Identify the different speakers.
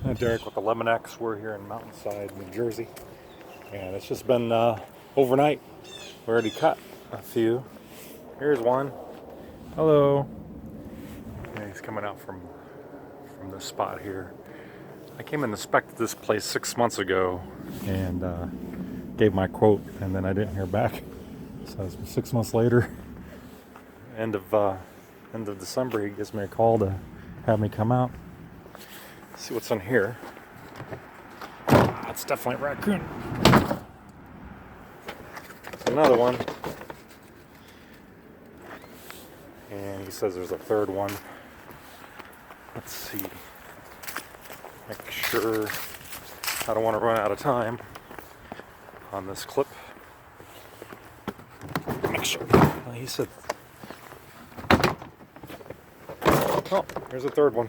Speaker 1: Derek with Eliminex. We're here in Mountainside, New Jersey, and it's just been overnight. We already cut a few. Here's one. Hello. And he's coming out from this spot here. I came and inspected this place 6 months ago and gave my quote, and then I didn't hear back. So it's 6 months later, end of December, he gives me a call to have me come out. See what's in here. That's definitely Raccoon. Another one. And he says there's a third one. Let's see. Make sure I don't want to run out of time on this clip. Make sure. He said, oh, here's a third one.